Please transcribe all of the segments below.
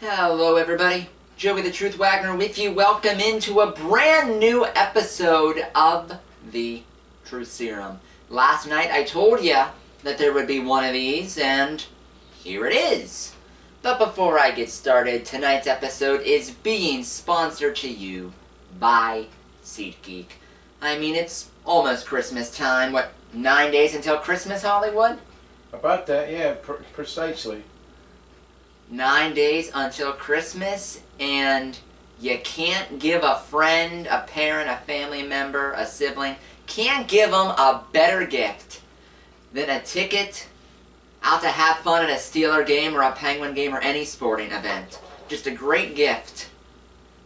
Hello everybody, Joey the Truth Wagner with you. Welcome into a brand new episode of the Truth Serum. Last night I told you that there would be one of these, and here it is. But before I get started, tonight's episode is being sponsored to you by SeatGeek. I mean, it's almost Christmas time. What, 9 days until Christmas, Hollywood? About that, yeah, precisely. 9 days until Christmas, and you can't give a friend, a parent, a family member, a sibling, can't give them a better gift than a ticket out to have fun at a Steeler game or a Penguin game or any sporting event. Just a great gift.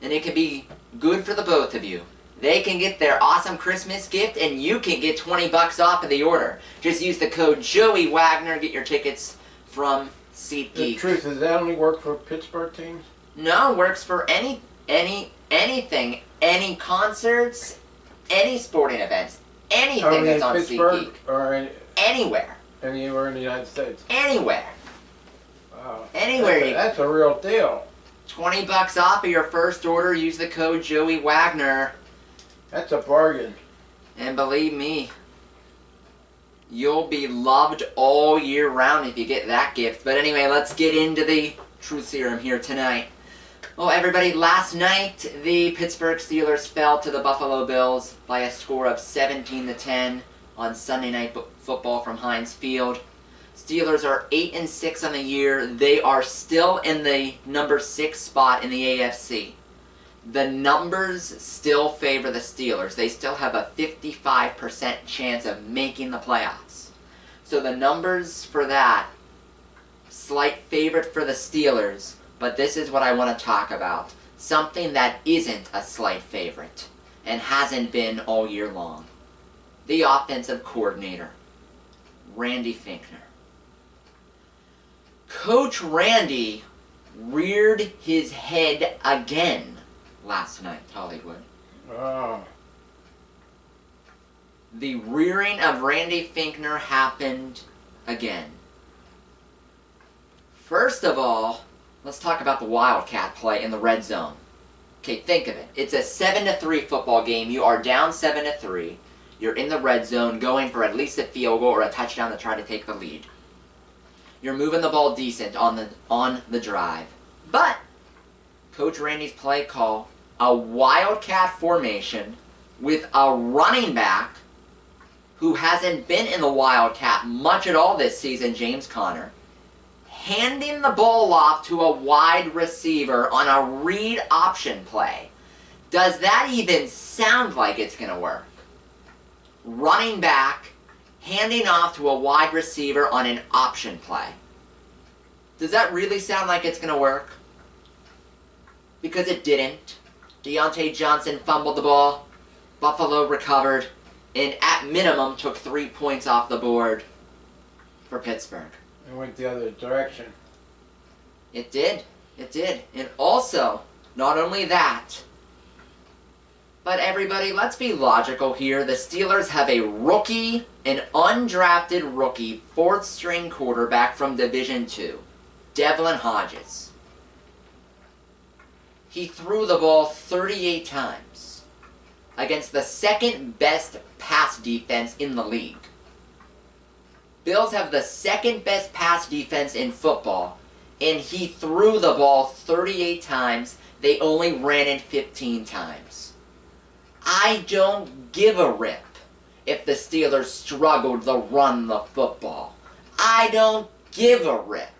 And it can be good for the both of you. They can get their awesome Christmas gift, and you can get 20 bucks off of the order. Just use the code Joey Wagner, get your tickets from SeatGeek. The truth, does that only work for Pittsburgh teams? No, works for anything, any concerts, any sporting events, anything Only that's on Pittsburgh SeatGeek. or Anywhere. anywhere in the United States? Anywhere. Wow. Anywhere. That's a real deal. 20 bucks off of your first order. Use the code Joey Wagner. That's a bargain. And believe me, you'll be loved all year round if you get that gift. But anyway, let's get into the Truth Serum here tonight. Well, everybody, last night the Pittsburgh Steelers fell to the Buffalo Bills by a score of 17-10 on Sunday Night Football from Heinz Field. Steelers are 8-6 on the year. They are still in the number 6 spot in the AFC. The numbers still favor the Steelers. They still have a 55% chance of making the playoffs. So the numbers for that, slight favorite for the Steelers, but this is what I want to talk about. Something that isn't a slight favorite and hasn't been all year long. The offensive coordinator, Randy Fichtner. Coach Randy reared his head again last night, Hollywood. Oh. The rearing of Randy Fichtner happened again. First of all, let's talk about the Wildcat play in the red zone. Okay, think of it. It's a 7-3 football game. You are down 7-3. You're in the red zone going for at least a field goal or a touchdown to try to take the lead. You're moving the ball decent on the drive. But Coach Randy's play call, a Wildcat formation with a running back who hasn't been in the Wildcat much at all this season, James Conner, handing the ball off to a wide receiver on a read option play. Does that even sound like it's going to work? Running back, handing off to a wide receiver on an option play. Does that really sound like it's going to work? Because it didn't. Deontay Johnson fumbled the ball. Buffalo recovered. And at minimum took 3 points off the board for Pittsburgh. It went the other direction. It did. It did. And also, not only that, but everybody, let's be logical here. The Steelers have a rookie, an undrafted rookie, 4th string quarterback from Division II, Devlin Hodges. He threw the ball 38 times against the second best pass defense in the league. Bills have the second best pass defense in football, and he threw the ball 38 times. They only ran it 15 times. I don't give a rip if the Steelers struggled to run the football. I don't give a rip.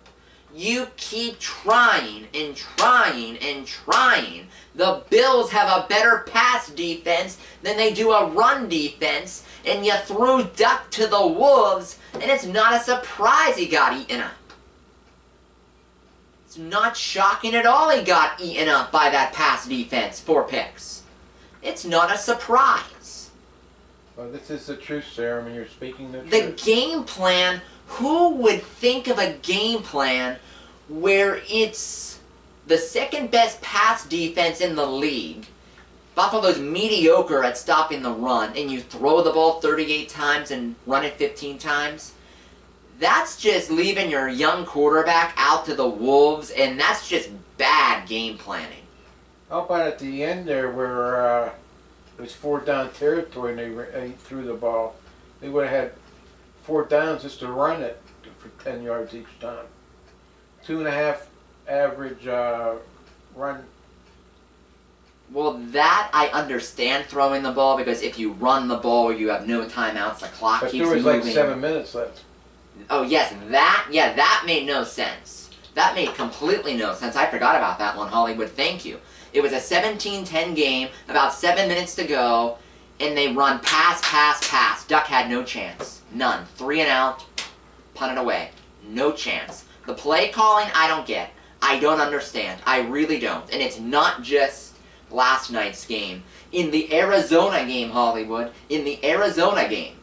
You keep trying and trying and trying. The Bills have a better pass defense than they do a run defense, and you threw duck to the wolves, and it's not a surprise he got eaten up. It's not shocking at all he got eaten up by that pass defense, 4 picks. It's not a surprise. Well, this is the Truth Serum, and you're speaking the The truth. game plan, who would think of a game plan where it's the second best pass defense in the league, Buffalo's mediocre at stopping the run, and you throw the ball 38 times and run it 15 times? That's just leaving your young quarterback out to the wolves, and that's just bad game planning. How about at the end there where it was 4th down territory and they threw the ball? They would have had 4 downs just to run it for 10 yards each time. 2.5 average run. Well, that I understand throwing the ball, because if you run the ball, you have no timeouts. The clock But keeps there was moving. like 7 minutes left. Oh yes, that made no sense. That made completely no sense. I forgot about that one, Hollywood. Thank you. It was a 17-10 game, about 7 minutes to go, and they run pass, pass, pass. Duck had no chance. None. 3 and out, punt it away. No chance. The play calling, I don't get. I don't understand. I really don't. And it's not just last night's game. In the Arizona game, Hollywood, in the Arizona game,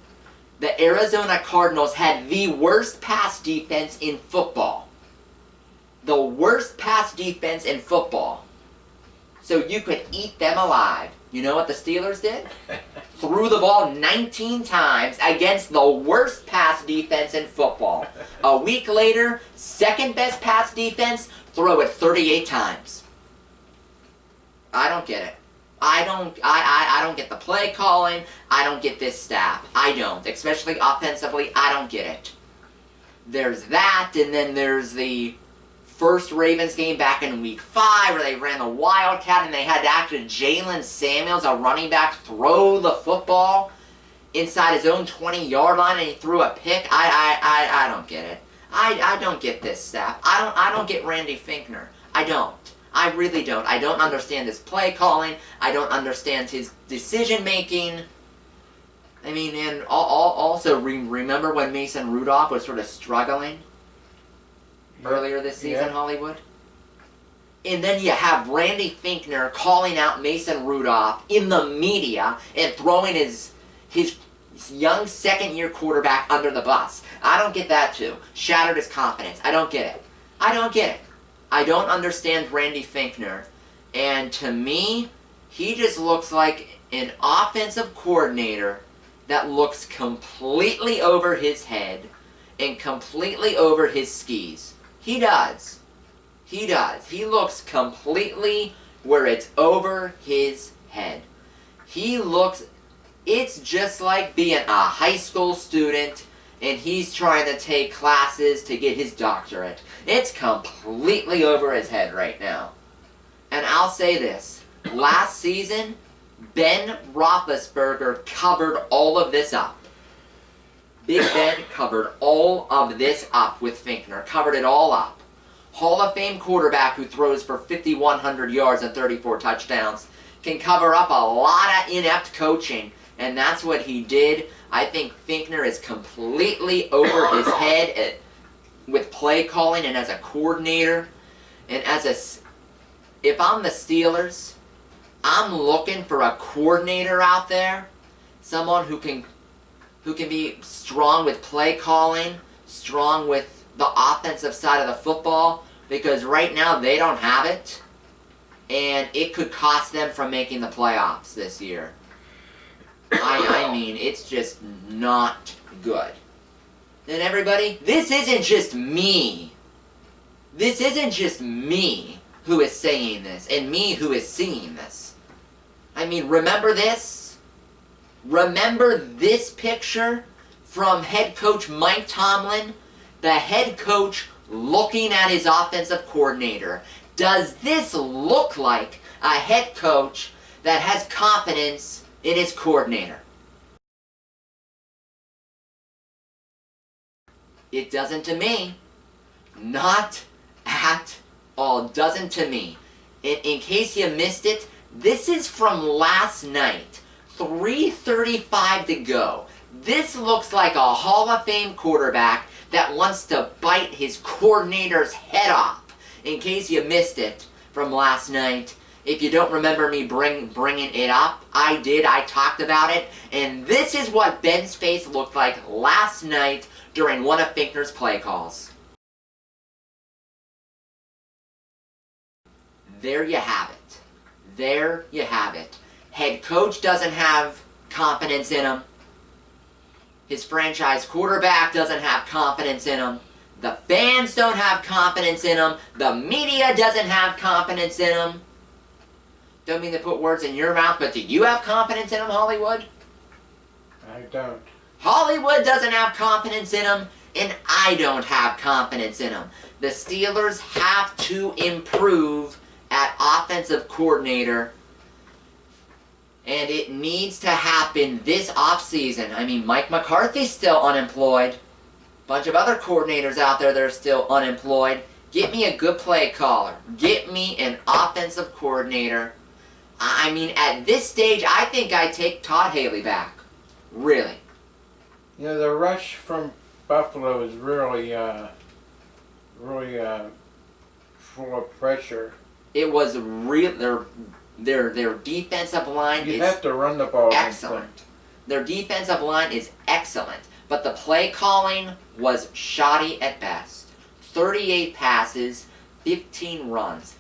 the Arizona Cardinals had the worst pass defense in football. The worst pass defense in football. So you could eat them alive. You know what the Steelers did? Threw the ball 19 times against the worst pass defense in football. A week later, second best pass defense, throw it 38 times. I don't get it. I don't get the play calling. I don't get this staff. I don't. Especially offensively, I don't get it. There's that, and then there's the first Ravens game back in week 5 where they ran the Wildcat and they had to actually Jalen Samuels, a running back, throw the football inside his own 20-yard line and he threw a pick. I don't get it. I don't get this staff. I don't get Randy Fichtner. I don't. I really don't. I don't understand his play calling. I don't understand his decision making. I mean, and also remember when Mason Rudolph was sort of struggling earlier this season, Hollywood? And then you have Randy Fichtner calling out Mason Rudolph in the media and throwing his young second-year quarterback under the bus. I don't get that too. Shattered his confidence. I don't get it. I don't get it. I don't understand Randy Fichtner. And to me, he just looks like an offensive coordinator that looks completely over his head and completely over his skis. He does. He does. He looks completely where it's over his head. He looks, it's just like being a high school student and he's trying to take classes to get his doctorate. It's completely over his head right now. And I'll say this. Last season, Ben Roethlisberger covered all of this up. Big Ben covered all of this up with Fichtner. Covered it all up. Hall of Fame quarterback who throws for 5,100 yards and 34 touchdowns can cover up a lot of inept coaching. And that's what he did. I think Fichtner is completely over his head with play calling and as a coordinator. And if I'm the Steelers, I'm looking for a coordinator out there. Someone who can be strong with play calling, strong with the offensive side of the football, because right now they don't have it, and it could cost them from making the playoffs this year. I mean, it's just not good. And everybody, this isn't just me. This isn't just me who is saying this, and me who is seeing this. I mean, remember this? Remember this picture from head coach Mike Tomlin? The head coach looking at his offensive coordinator. Does this look like a head coach that has confidence in his coordinator? It doesn't to me. Not at all. Doesn't to me. In case you missed it, this is from last night. 3:35 to go. This looks like a Hall of Fame quarterback that wants to bite his coordinator's head off. In case you missed it from last night. If you don't remember me bringing it up, I did. I talked about it. And this is what Ben's face looked like last night during one of Fichtner's play calls. There you have it. There you have it. Head coach doesn't have confidence in him. His franchise quarterback doesn't have confidence in him. The fans don't have confidence in him. The media doesn't have confidence in him. Don't mean to put words in your mouth, but do you have confidence in him, Hollywood? I don't. Hollywood doesn't have confidence in him, and I don't have confidence in him. The Steelers have to improve at offensive coordinator, and it needs to happen this offseason. I mean, Mike McCarthy's still unemployed. Bunch of other coordinators out there that are still unemployed. Get me a good play caller. Get me an offensive coordinator. I mean, at this stage, I think I'd take Todd Haley back. Really. You know, the rush from Buffalo is really full of pressure. It was real. Their defensive line You is have to run the ball. excellent. Their defensive line is excellent, but the play calling was shoddy at best. 38 passes, 15 runs.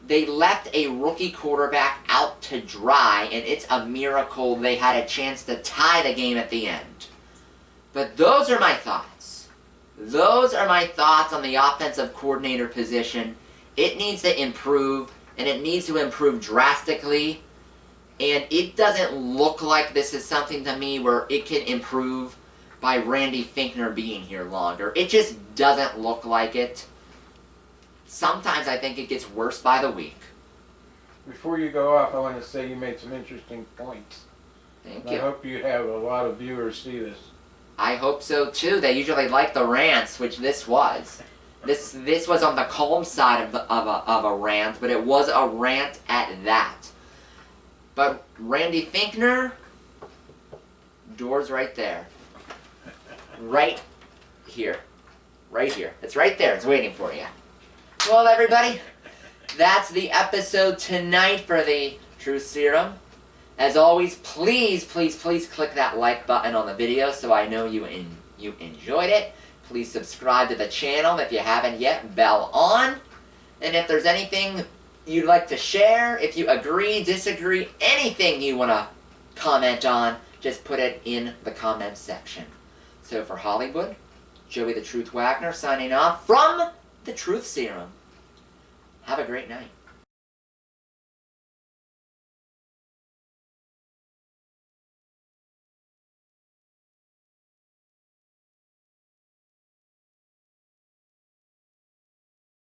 They left a rookie quarterback out to dry, and it's a miracle they had a chance to tie the game at the end. But those are my thoughts. Those are my thoughts on the offensive coordinator position. It needs to improve, and it needs to improve drastically. And it doesn't look like this is something to me where it can improve by Randy Fichtner being here longer. It just doesn't look like it. Sometimes I think it gets worse by the week. Before you go off, I want to say you made some interesting points. Thank I you. hope you have a lot of viewers see this. I hope so too. They usually like the rants, which this was. This was on the calm side of a rant, but it was a rant at that. But Randy Fichtner, door's right there. Right here. Right here. It's right there. It's waiting for you. Well, everybody, that's the episode tonight for the Truth Serum. As always, please, please, please click that like button on the video so I know you enjoyed it. Please subscribe to the channel if you haven't yet. Bell on. And if there's anything you'd like to share, if you agree, disagree, anything you want to comment on, just put it in the comments section. So for Hollywood, Joey the Truth Wagner signing off from the Truth Serum. Have a great night.